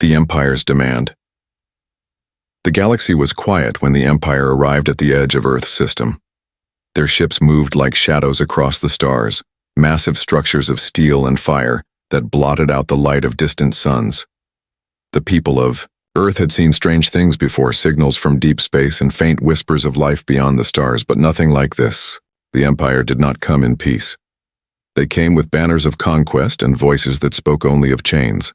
The Empire's demand. The galaxy was quiet when the Empire arrived at the edge of Earth's system. Their ships moved like shadows across the stars, massive structures of steel and fire that blotted out the light of distant suns. The people of Earth had seen strange things before, signals from deep space and faint whispers of life beyond the stars, but nothing like this. The Empire did not come in peace. They came with banners of conquest and voices that spoke only of chains.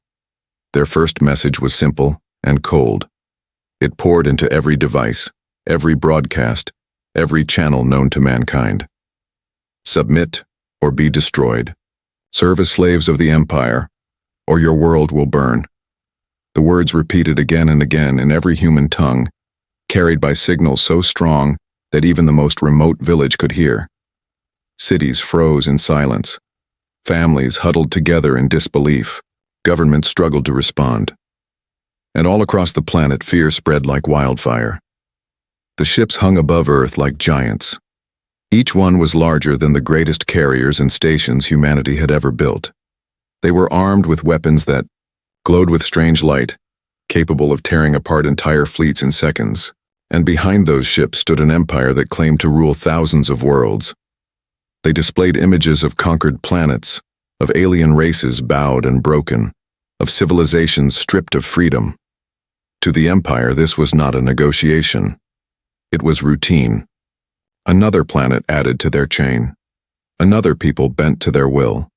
Their first message was simple and cold. It poured into every device, every broadcast, every channel known to mankind. Submit or be destroyed. Serve as slaves of the Empire, or your world will burn. The words repeated again and again in every human tongue, carried by signals so strong that even the most remote village could hear. Cities froze in silence. Families huddled together in disbelief. Governments struggled to respond. And all across the planet, fear spread like wildfire. The ships hung above Earth like giants. Each one was larger than the greatest carriers and stations humanity had ever built. They were armed with weapons that glowed with strange light, capable of tearing apart entire fleets in seconds. And behind those ships stood an empire that claimed to rule thousands of worlds. They displayed images of conquered planets, of alien races bowed and broken, of civilizations stripped of freedom. To the Empire, this was not a negotiation. It was routine. Another planet added to their chain. Another people bent to their will.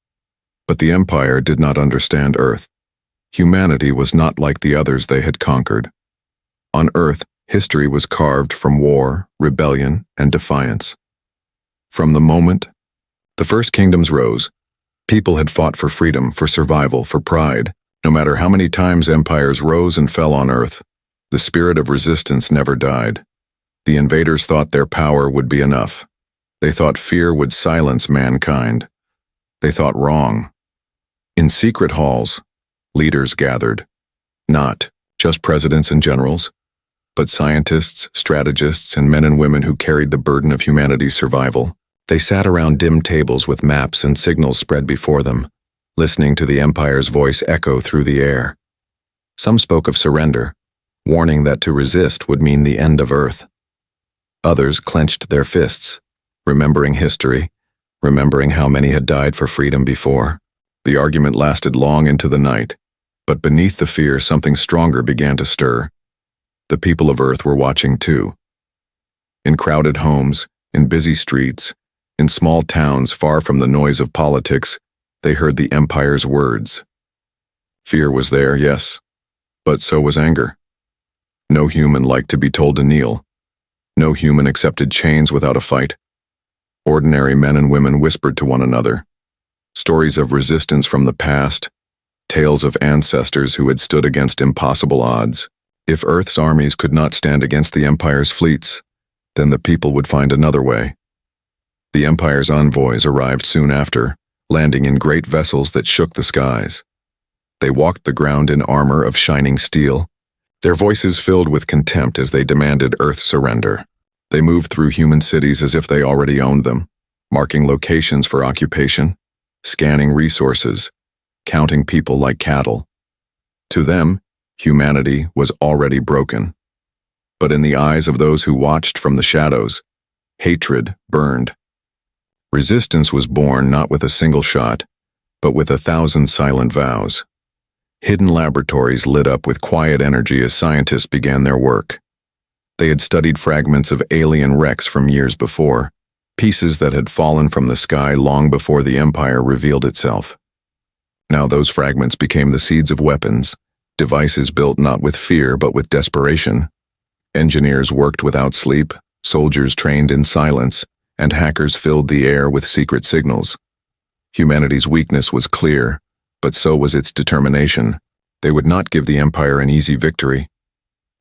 But the Empire did not understand Earth. Humanity was not like the others they had conquered. On Earth, history was carved from war, rebellion, and defiance. From the moment the first kingdoms rose, people had fought for freedom, for survival, for pride. No matter how many times empires rose and fell on Earth, the spirit of resistance never died. The invaders thought their power would be enough. They thought fear would silence mankind. They thought wrong. In secret halls, leaders gathered. Not just presidents and generals, but scientists, strategists, and men and women who carried the burden of humanity's survival. They sat around dim tables with maps and signals spread before them, listening to the Empire's voice echo through the air. Some spoke of surrender, warning that to resist would mean the end of Earth. Others clenched their fists, remembering history, remembering how many had died for freedom before. The argument lasted long into the night, but beneath the fear, something stronger began to stir. The people of Earth were watching too. In crowded homes, in busy streets, in small towns far from the noise of politics, they heard the Empire's words. Fear was there, yes, but so was anger. No human liked to be told to kneel. No human accepted chains without a fight. Ordinary men and women whispered to one another. Stories of resistance from the past, tales of ancestors who had stood against impossible odds. If Earth's armies could not stand against the Empire's fleets, then the people would find another way. The Empire's envoys arrived soon after, landing in great vessels that shook the skies. They walked the ground in armor of shining steel, their voices filled with contempt as they demanded Earth's surrender. They moved through human cities as if they already owned them, marking locations for occupation, scanning resources, counting people like cattle. To them, humanity was already broken. But in the eyes of those who watched from the shadows, hatred burned. Resistance was born not with a single shot, but with 1,000 silent vows. Hidden laboratories lit up with quiet energy as scientists began their work. They had studied fragments of alien wrecks from years before, pieces that had fallen from the sky long before the Empire revealed itself. Now those fragments became the seeds of weapons, devices built not with fear but with desperation. Engineers worked without sleep, soldiers trained in silence, and hackers filled the air with secret signals. Humanity's weakness was clear, but so was its determination. They would not give the Empire an easy victory.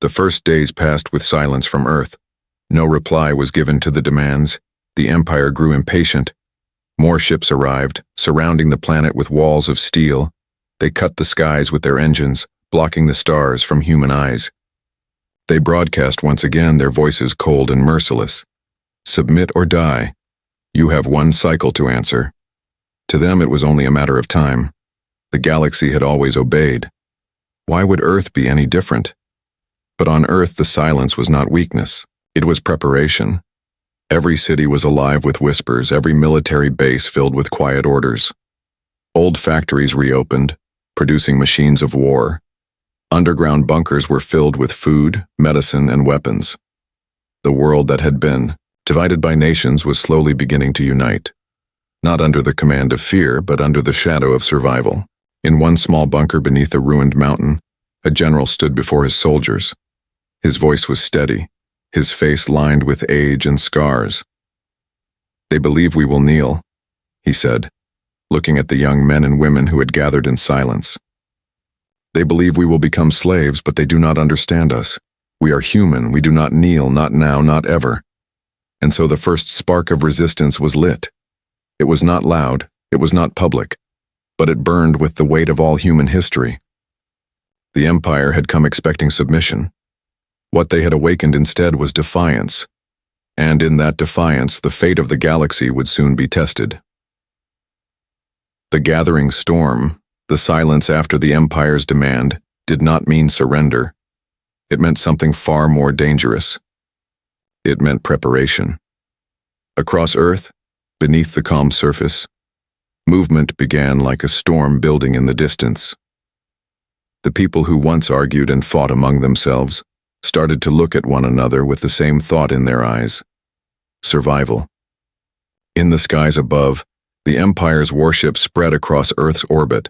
The first days passed with silence from Earth. No reply was given to the demands. The Empire grew impatient. More ships arrived, surrounding the planet with walls of steel. They cut the skies with their engines, blocking the stars from human eyes. They broadcast once again, their voices cold and merciless. Submit or die. You have one cycle to answer. To them it was only a matter of time. The galaxy had always obeyed. Why would Earth be any different? But on Earth the silence was not weakness, it was preparation. Every city was alive with whispers, every military base filled with quiet orders. Old factories reopened, producing machines of war. Underground bunkers were filled with food, medicine, and weapons. The world that had been, divided by nations, was slowly beginning to unite. Not under the command of fear, but under the shadow of survival. In one small bunker beneath a ruined mountain, a general stood before his soldiers. His voice was steady, his face lined with age and scars. "They believe we will kneel," he said, looking at the young men and women who had gathered in silence. "They believe we will become slaves, but they do not understand us. We are human, we do not kneel, not now, not ever." And so the first spark of resistance was lit. It was not loud, it was not public, but it burned with the weight of all human history. The Empire had come expecting submission. What they had awakened instead was defiance, and in that defiance the fate of the galaxy would soon be tested. The gathering storm, the silence after the Empire's demand, did not mean surrender. It meant something far more dangerous. It meant preparation. Across Earth, beneath the calm surface, movement began like a storm building in the distance. The people who once argued and fought among themselves started to look at one another with the same thought in their eyes: survival. In the skies above, the Empire's warships spread across Earth's orbit,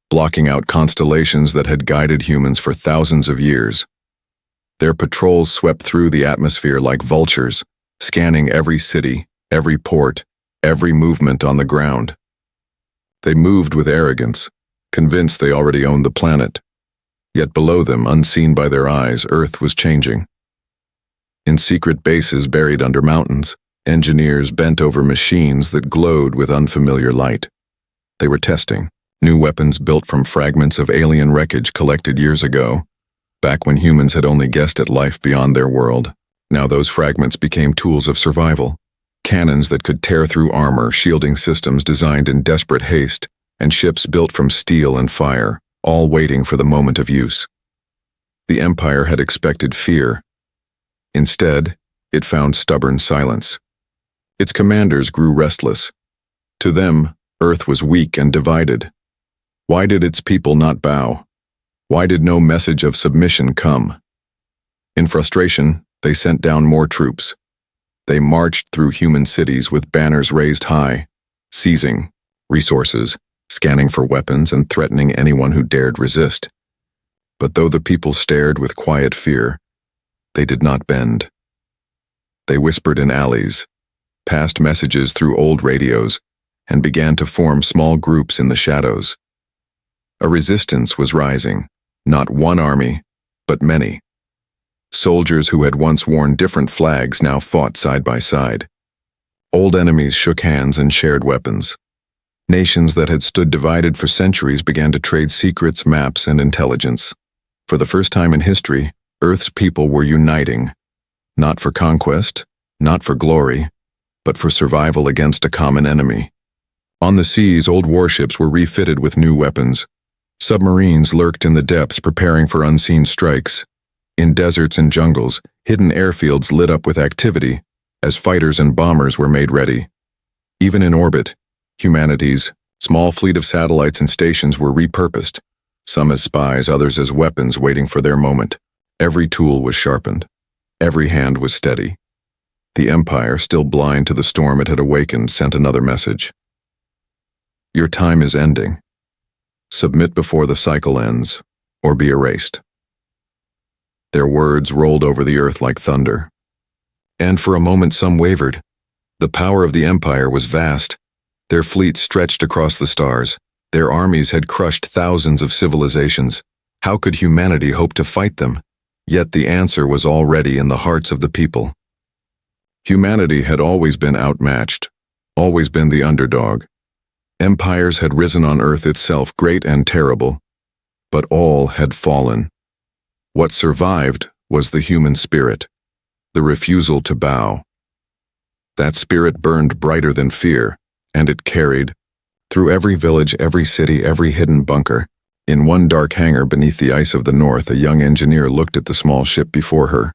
blocking out constellations that had guided humans for thousands of years. Their patrols swept through the atmosphere like vultures, scanning every city, every port, every movement on the ground. They moved with arrogance, convinced they already owned the planet. Yet below them, unseen by their eyes, Earth was changing. In secret bases buried under mountains, engineers bent over machines that glowed with unfamiliar light. They were testing new weapons built from fragments of alien wreckage collected years ago, back when humans had only guessed at life beyond their world. Now those fragments became tools of survival. Cannons that could tear through armor, shielding systems designed in desperate haste, and ships built from steel and fire, all waiting for the moment of use. The Empire had expected fear. Instead, it found stubborn silence. Its commanders grew restless. To them, Earth was weak and divided. Why did its people not bow? Why did no message of submission come? In frustration, they sent down more troops. They marched through human cities with banners raised high, seizing resources, scanning for weapons, and threatening anyone who dared resist. But though the people stared with quiet fear, they did not bend. They whispered in alleys, passed messages through old radios, and began to form small groups in the shadows. A resistance was rising, not one army, but many. Soldiers who had once worn different flags now fought side by side. Old enemies shook hands and shared weapons. Nations that had stood divided for centuries began to trade secrets, maps, and intelligence. For the first time in history, Earth's people were uniting, not for conquest, not for glory, but for survival against a common enemy. On the seas, old warships were refitted with new weapons. Submarines lurked in the depths preparing for unseen strikes. In deserts and jungles, hidden airfields lit up with activity as fighters and bombers were made ready. Even in orbit, humanity's small fleet of satellites and stations were repurposed, some as spies, others as weapons waiting for their moment. Every tool was sharpened. Every hand was steady. The Empire, still blind to the storm it had awakened, sent another message. Your time is ending. Submit before the cycle ends, or be erased. Their words rolled over the earth like thunder. And for a moment some wavered. The power of the Empire was vast. Their fleet stretched across the stars. Their armies had crushed thousands of civilizations. How could humanity hope to fight them? Yet the answer was already in the hearts of the people. Humanity had always been outmatched, always been the underdog. Empires had risen on Earth itself, great and terrible, but all had fallen. What survived was the human spirit, the refusal to bow. That spirit burned brighter than fear, and it carried, through every village, every city, every hidden bunker, In one dark hangar beneath the ice of the north, a young engineer looked at the small ship before her.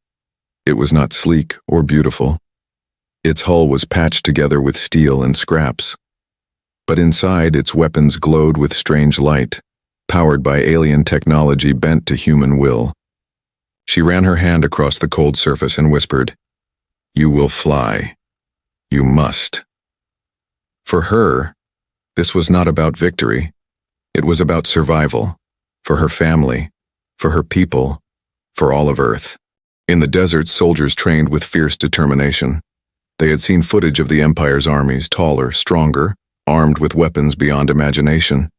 It was not sleek or beautiful. Its hull was patched together with steel and scraps. But inside, its weapons glowed with strange light, powered by alien technology bent to human will. She ran her hand across the cold surface and whispered, "You will fly. You must." For her, this was not about victory. It was about survival, for her family, for her people, for all of Earth. In the desert, soldiers trained with fierce determination. They had seen footage of the Empire's armies, taller, stronger, armed with weapons beyond imagination.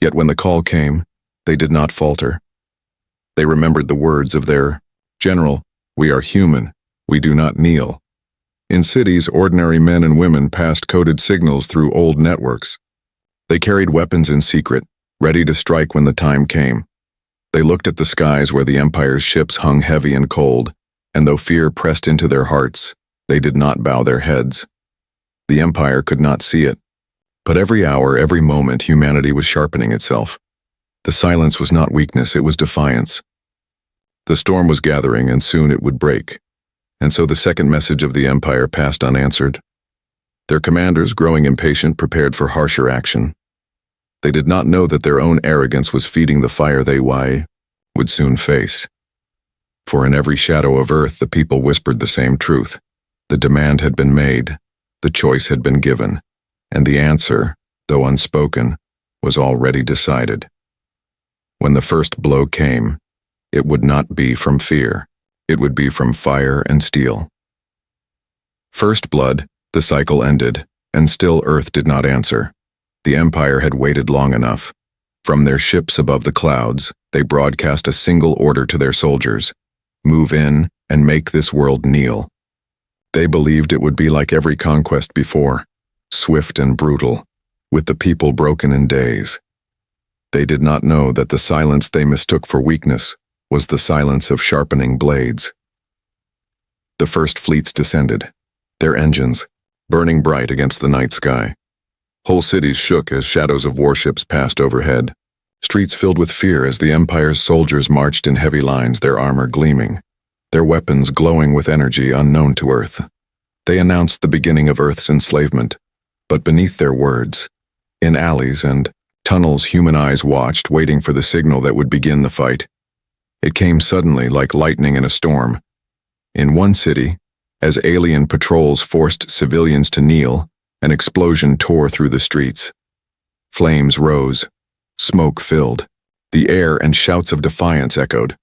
Yet when the call came, they did not falter. They remembered the words of their general, "We are human, we do not kneel." In cities, ordinary men and women passed coded signals through old networks. They carried weapons in secret, ready to strike when the time came. They looked at the skies where the Empire's ships hung heavy and cold, and though fear pressed into their hearts, they did not bow their heads. The Empire could not see it. But every hour, every moment, humanity was sharpening itself. The silence was not weakness, it was defiance. The storm was gathering, and soon it would break. And so the second message of the Empire passed unanswered. Their commanders, growing impatient, prepared for harsher action. They did not know that their own arrogance was feeding the fire they would soon face. For in every shadow of Earth, the people whispered the same truth. The demand had been made, the choice had been given, and the answer, though unspoken, was already decided. When the first blow came, it would not be from fear, it would be from fire and steel. First blood, the cycle ended, and still Earth did not answer. The Empire had waited long enough. From their ships above the clouds, they broadcast a single order to their soldiers: move in and make this world kneel. They believed it would be like every conquest before, swift and brutal, with the people broken in days. They did not know that the silence they mistook for weakness was the silence of sharpening blades. The first fleets descended, their engines burning bright against the night sky. Whole cities shook as shadows of warships passed overhead, streets filled with fear as the Empire's soldiers marched in heavy lines, their armor gleaming, their weapons glowing with energy unknown to Earth. They announced the beginning of Earth's enslavement, but beneath their words, in alleys and tunnels, human eyes watched, waiting for the signal that would begin the fight. It came suddenly, like lightning in a storm. In one city, as alien patrols forced civilians to kneel, an explosion tore through the streets. Flames rose, smoke filled, the air and shouts of defiance echoed.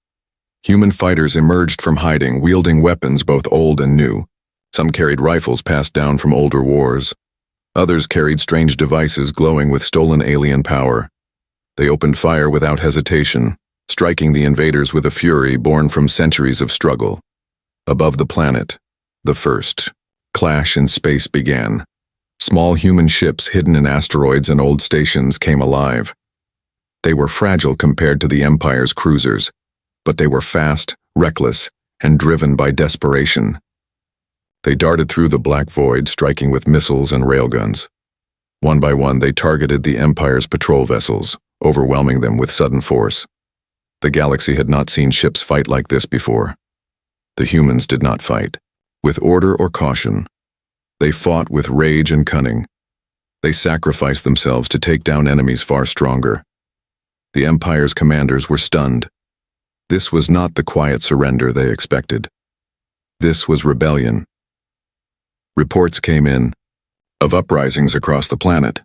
Human fighters emerged from hiding, wielding weapons both old and new. Some carried rifles passed down from older wars. Others carried strange devices glowing with stolen alien power. They opened fire without hesitation, striking the invaders with a fury born from centuries of struggle. Above the planet, the first clash in space began. Small human ships hidden in asteroids and old stations came alive. They were fragile compared to the Empire's cruisers, but they were fast, reckless, and driven by desperation. They darted through the black void, striking with missiles and railguns. One by one, they targeted the Empire's patrol vessels, overwhelming them with sudden force. The galaxy had not seen ships fight like this before. The humans did not fight with order or caution. They fought with rage and cunning. They sacrificed themselves to take down enemies far stronger. The Empire's commanders were stunned. This was not the quiet surrender they expected. This was rebellion. Reports came in of uprisings across the planet.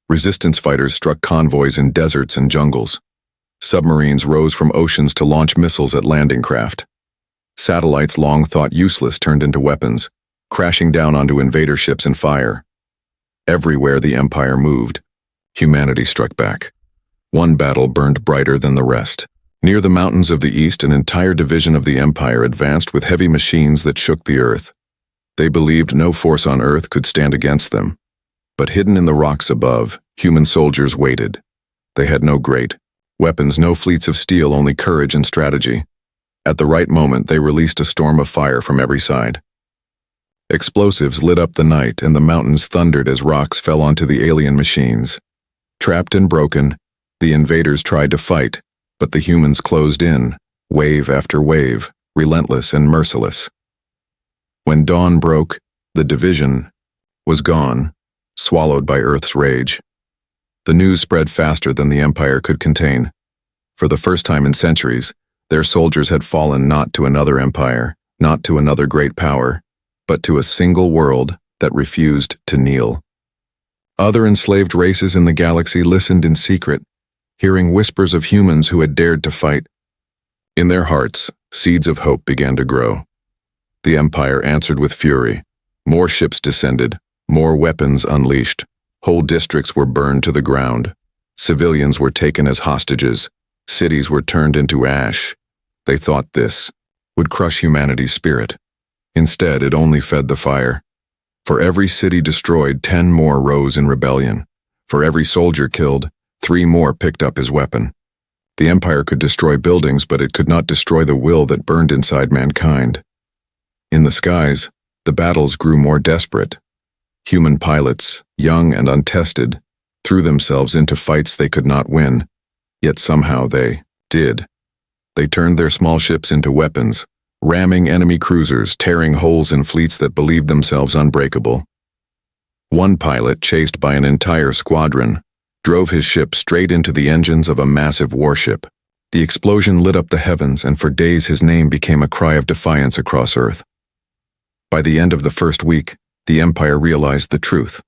Resistance fighters struck convoys in deserts and jungles. Submarines rose from oceans to launch missiles at landing craft. Satellites long thought useless turned into weapons, crashing down onto invader ships in fire. Everywhere the Empire moved, humanity struck back. One battle burned brighter than the rest. Near the mountains of the east, an entire division of the Empire advanced with heavy machines that shook the earth. They believed no force on Earth could stand against them. But hidden in the rocks above, human soldiers waited. They had no great weapons, no fleets of steel, only courage and strategy. At the right moment, they released a storm of fire from every side. Explosives lit up the night, and the mountains thundered as rocks fell onto the alien machines. Trapped and broken, The invaders tried to fight, but the humans closed in, wave after wave, relentless and merciless. When dawn broke, the division was gone, swallowed by Earth's rage. The news spread faster than the Empire could contain. For the first time in centuries, their soldiers had fallen not to another empire, not to another great power, but to a single world that refused to kneel. Other enslaved races in the galaxy listened in secret, hearing whispers of humans who had dared to fight. In their hearts, seeds of hope began to grow. The Empire answered with fury. More ships descended, more weapons unleashed. Whole districts were burned to the ground. Civilians were taken as hostages. Cities were turned into ash. They thought this would crush humanity's spirit. Instead, it only fed the fire. For every city destroyed, 10 more rose in rebellion. For every soldier killed, 3 more picked up his weapon. The Empire could destroy buildings, but it could not destroy the will that burned inside mankind. In the skies, the battles grew more desperate. Human pilots, young and untested, threw themselves into fights they could not win, yet somehow they did. They turned their small ships into weapons, ramming enemy cruisers, tearing holes in fleets that believed themselves unbreakable. One pilot, chased by an entire squadron, drove his ship straight into the engines of a massive warship. The explosion lit up the heavens, and for days his name became a cry of defiance across Earth. By the end of the first week, the Empire realized the truth.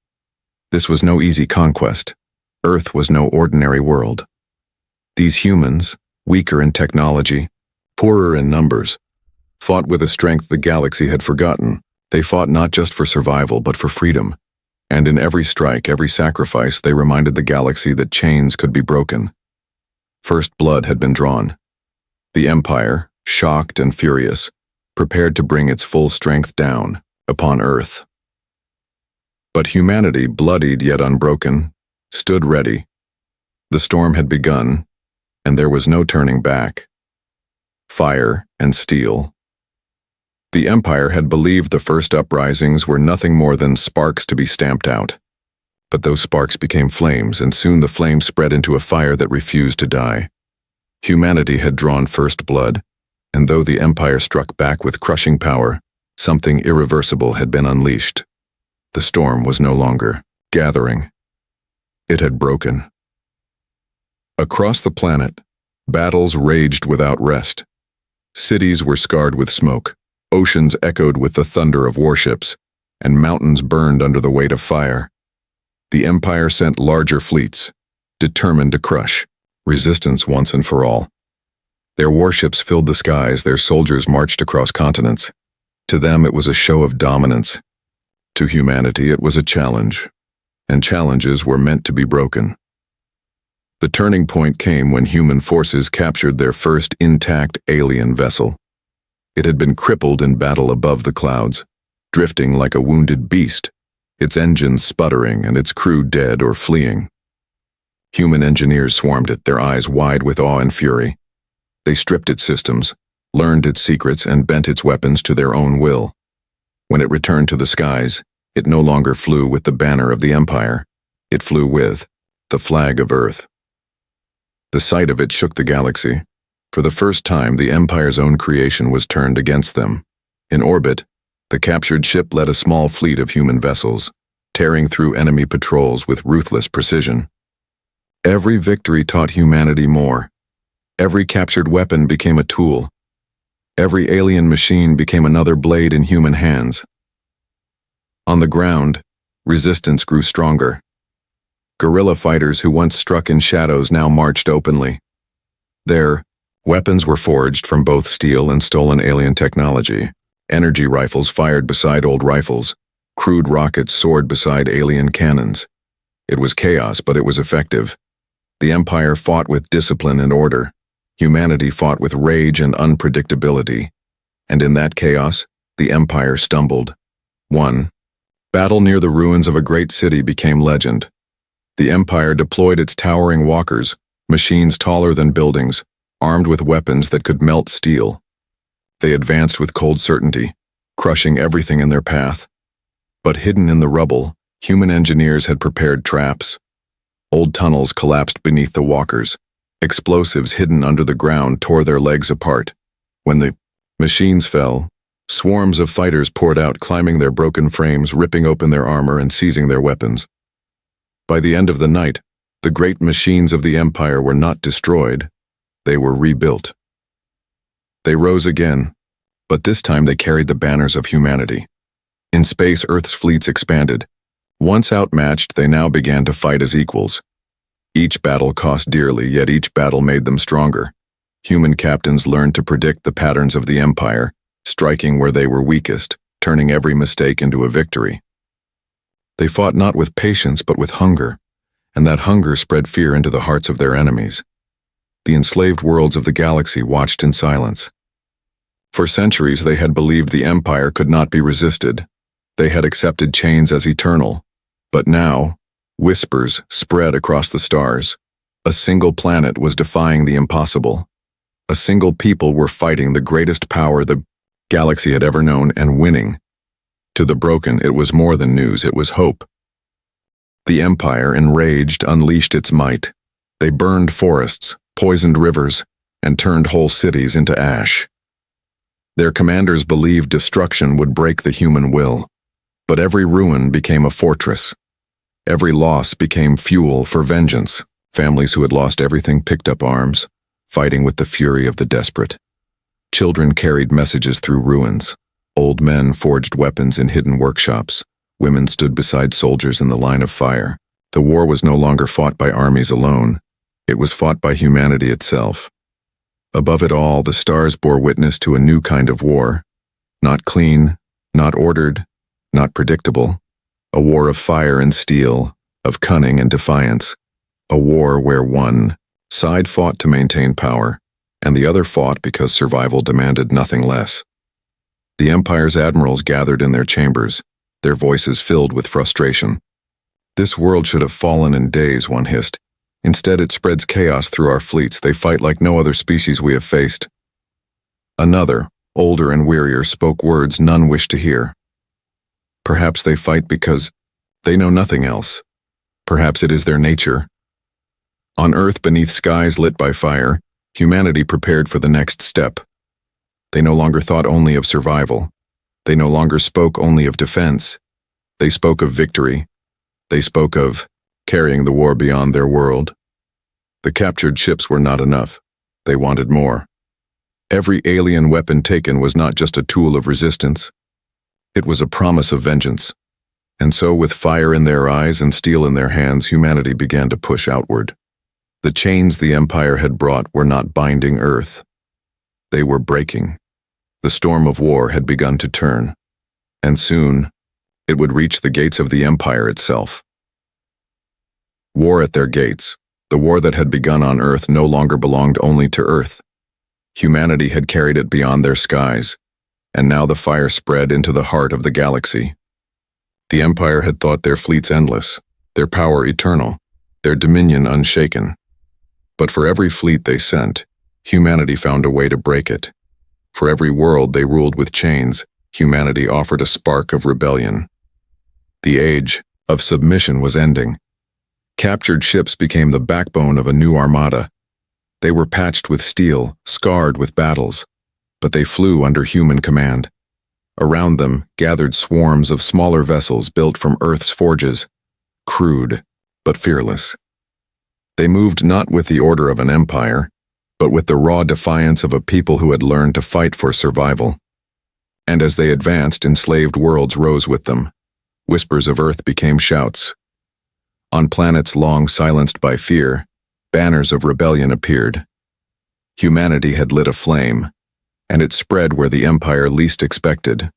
This was no easy conquest. Earth was no ordinary world. These humans, weaker in technology, poorer in numbers, fought with a strength the galaxy had forgotten. They fought not just for survival, but for freedom. And in every strike, every sacrifice, they reminded the galaxy that chains could be broken. First blood had been drawn. The Empire, shocked and furious, prepared to bring its full strength down upon Earth. But humanity, bloodied yet unbroken, stood ready. The storm had begun, and there was no turning back. Fire and steel. The Empire had believed the first uprisings were nothing more than sparks to be stamped out. But those sparks became flames, and soon the flames spread into a fire that refused to die. Humanity had drawn first blood, and though the Empire struck back with crushing power, something irreversible had been unleashed. The storm was no longer gathering. It had broken. Across the planet, battles raged without rest. Cities were scarred with smoke, oceans echoed with the thunder of warships, and mountains burned under the weight of fire. The Empire sent larger fleets, determined to crush resistance once and for all. Their warships filled the skies, their soldiers marched across continents. To them it was a show of dominance. To humanity it was a challenge, and challenges were meant to be broken. The turning point came when human forces captured their first intact alien vessel. It had been crippled in battle above the clouds, drifting like a wounded beast, its engines sputtering and its crew dead or fleeing. Human engineers swarmed it, their eyes wide with awe and fury. They stripped its systems, learned its secrets, and bent its weapons to their own will. When it returned to the skies, it no longer flew with the banner of the Empire. It flew with the flag of Earth. The sight of it shook the galaxy. For the first time, the Empire's own creation was turned against them. In orbit, the captured ship led a small fleet of human vessels, tearing through enemy patrols with ruthless precision. Every victory taught humanity more. Every captured weapon became a tool. Every alien machine became another blade in human hands. On the ground, resistance grew stronger. Guerrilla fighters who once struck in shadows now marched openly. Their weapons were forged from both steel and stolen alien technology. Energy rifles fired beside old rifles. Crude rockets soared beside alien cannons. It was chaos, but it was effective. The Empire fought with discipline and order. Humanity fought with rage and unpredictability. And in that chaos, the Empire stumbled. One battle near the ruins of a great city became legend. The Empire deployed its towering walkers, machines taller than buildings, armed with weapons that could melt steel. They advanced with cold certainty, crushing everything in their path. But hidden in the rubble, human engineers had prepared traps. Old tunnels collapsed beneath the walkers. Explosives hidden under the ground tore their legs apart. When the machines fell, swarms of fighters poured out, climbing their broken frames, ripping open their armor and seizing their weapons. By the end of the night, the great machines of the Empire were not destroyed, they were rebuilt. They rose again, but this time they carried the banners of humanity. In space, Earth's fleets expanded. Once outmatched, they now began to fight as equals. Each battle cost dearly, yet each battle made them stronger. Human captains learned to predict the patterns of the Empire, striking where they were weakest, turning every mistake into a victory. They fought not with patience but with hunger, and that hunger spread fear into the hearts of their enemies. The enslaved worlds of the galaxy watched in silence. For centuries they had believed the Empire could not be resisted. They had accepted chains as eternal. But now, whispers spread across the stars. A single planet was defying the impossible. A single people were fighting the greatest power the galaxy had ever known and winning. To the broken, it was more than news, it was hope. The Empire, enraged, unleashed its might. They burned forests, poisoned rivers, and turned whole cities into ash. Their commanders believed destruction would break the human will. But every ruin became a fortress. Every loss became fuel for vengeance. Families who had lost everything picked up arms, fighting with the fury of the desperate. Children carried messages through ruins. Old men forged weapons in hidden workshops. Women stood beside soldiers in the line of fire. The war was no longer fought by armies alone. It was fought by humanity itself. Above it all, the stars bore witness to a new kind of war. Not clean, not ordered, not predictable. A war of fire and steel, of cunning and defiance. A war where one side fought to maintain power, and the other fought because survival demanded nothing less. The Empire's admirals gathered in their chambers, their voices filled with frustration. This world should have fallen in days, one hissed. Instead, it spreads chaos through our fleets. They fight like no other species we have faced. Another, older and wearier, spoke words none wished to hear. Perhaps they fight because they know nothing else. Perhaps it is their nature. On Earth, beneath skies lit by fire, humanity prepared for the next step. They no longer thought only of survival. They no longer spoke only of defense. They spoke of victory. They spoke of carrying the war beyond their world. The captured ships were not enough. They wanted more. Every alien weapon taken was not just a tool of resistance. It was a promise of vengeance. And so, with fire in their eyes and steel in their hands, humanity began to push outward. The chains the Empire had brought were not binding Earth. They were breaking. The storm of war had begun to turn. And soon, it would reach the gates of the Empire itself. War at their gates, the war that had begun on Earth, no longer belonged only to Earth. Humanity had carried it beyond their skies, and now the fire spread into the heart of the galaxy. The Empire had thought their fleets endless, their power eternal, their dominion unshaken. But for every fleet they sent, humanity found a way to break it. For every world they ruled with chains, humanity offered a spark of rebellion. The age of submission was ending. Captured ships became the backbone of a new armada. They were patched with steel, scarred with battles, but they flew under human command. Around them gathered swarms of smaller vessels built from Earth's forges, crude but fearless. They moved not with the order of an empire, but with the raw defiance of a people who had learned to fight for survival. And as they advanced, enslaved worlds rose with them. Whispers of Earth became shouts. On planets long silenced by fear, banners of rebellion appeared. Humanity had lit a flame, and it spread where the Empire least expected.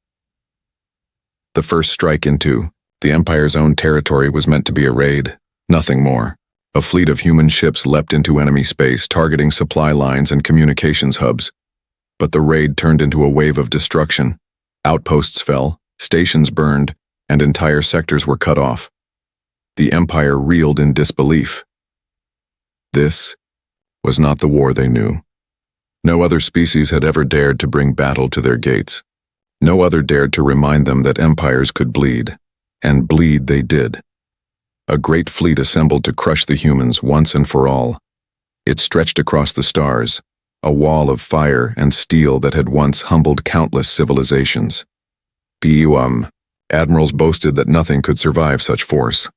The first strike into the Empire's own territory was meant to be a raid, nothing more. A fleet of human ships leapt into enemy space, targeting supply lines and communications hubs. But the raid turned into a wave of destruction. Outposts fell, stations burned, and entire sectors were cut off. The Empire reeled in disbelief. This was not the war they knew. No other species had ever dared to bring battle to their gates. No other dared to remind them that empires could bleed, and bleed they did. A great fleet assembled to crush the humans once and for all. It stretched across the stars, a wall of fire and steel that had once humbled countless civilizations. Admirals boasted that nothing could survive such force.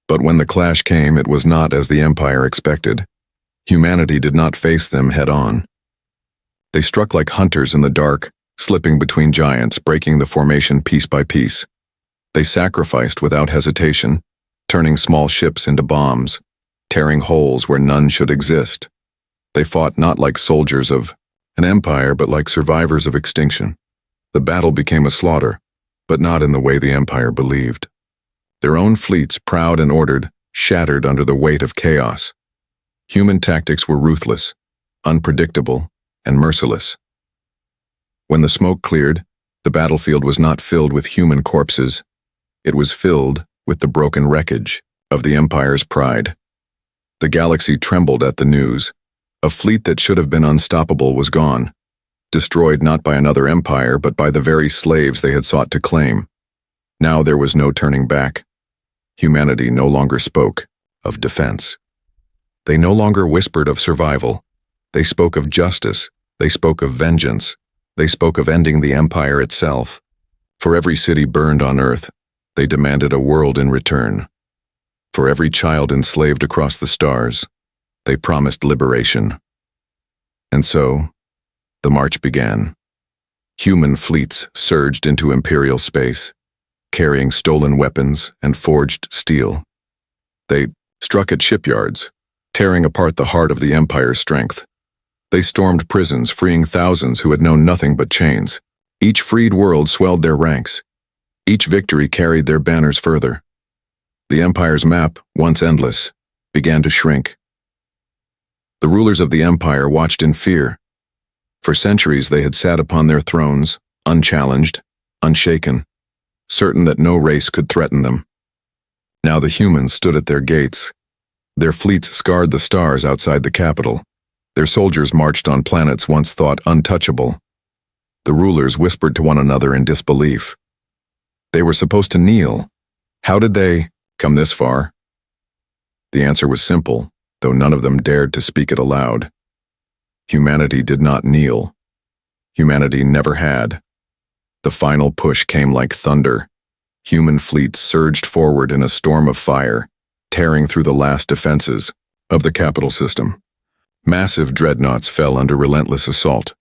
But when the clash came, it was not as the Empire expected. Humanity did not face them head-on. They struck like hunters in the dark, slipping between giants, breaking the formation piece by piece. They sacrificed without hesitation, turning small ships into bombs, tearing holes where none should exist. They fought not like soldiers of an empire, but like survivors of extinction. The battle became a slaughter, but not in the way the Empire believed. Their own fleets, proud and ordered, shattered under the weight of chaos. Human tactics were ruthless, unpredictable, and merciless. When the smoke cleared, the battlefield was not filled with human corpses. It was filled with the broken wreckage of the Empire's pride. The galaxy trembled at the news. A fleet that should have been unstoppable was gone, destroyed not by another empire, but by the very slaves they had sought to claim. Now there was no turning back. Humanity no longer spoke of defense. They no longer whispered of survival. They spoke of justice. They spoke of vengeance. They spoke of ending the empire itself. For every city burned on Earth, they demanded a world in return. For every child enslaved across the stars, they promised liberation. And so, the march began. Human fleets surged into imperial space, carrying stolen weapons and forged steel. They struck at shipyards, tearing apart the heart of the Empire's strength. They stormed prisons, freeing thousands who had known nothing but chains. Each freed world swelled their ranks. Each victory carried their banners further. The Empire's map, once endless, began to shrink. The rulers of the Empire watched in fear. For centuries they had sat upon their thrones, unchallenged, unshaken, certain that no race could threaten them. Now the humans stood at their gates. Their fleets scarred the stars outside the capital. Their soldiers marched on planets once thought untouchable. The rulers whispered to one another in disbelief. They were supposed to kneel. How did they come this far? The answer was simple, though none of them dared to speak it aloud. Humanity did not kneel. Humanity never had. The final push came like thunder. Human fleets surged forward in a storm of fire, tearing through the last defenses of the capital system. Massive dreadnoughts fell under relentless assault.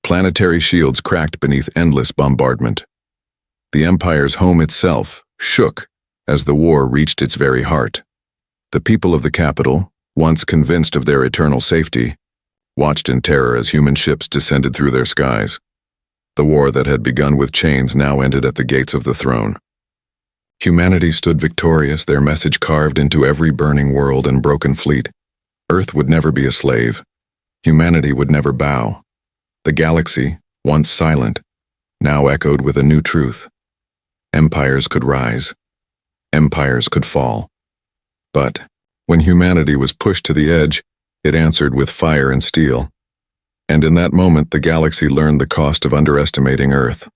Planetary shields cracked beneath endless bombardment. The Empire's home itself shook as the war reached its very heart. The people of the capital, once convinced of their eternal safety, watched in terror as human ships descended through their skies. The war that had begun with chains now ended at the gates of the throne. Humanity stood victorious, their message carved into every burning world and broken fleet. Earth would never be a slave. Humanity would never bow. The galaxy, once silent, now echoed with a new truth. Empires could rise. Empires could fall. But when humanity was pushed to the edge, it answered with fire and steel. And in that moment, the galaxy learned the cost of underestimating Earth.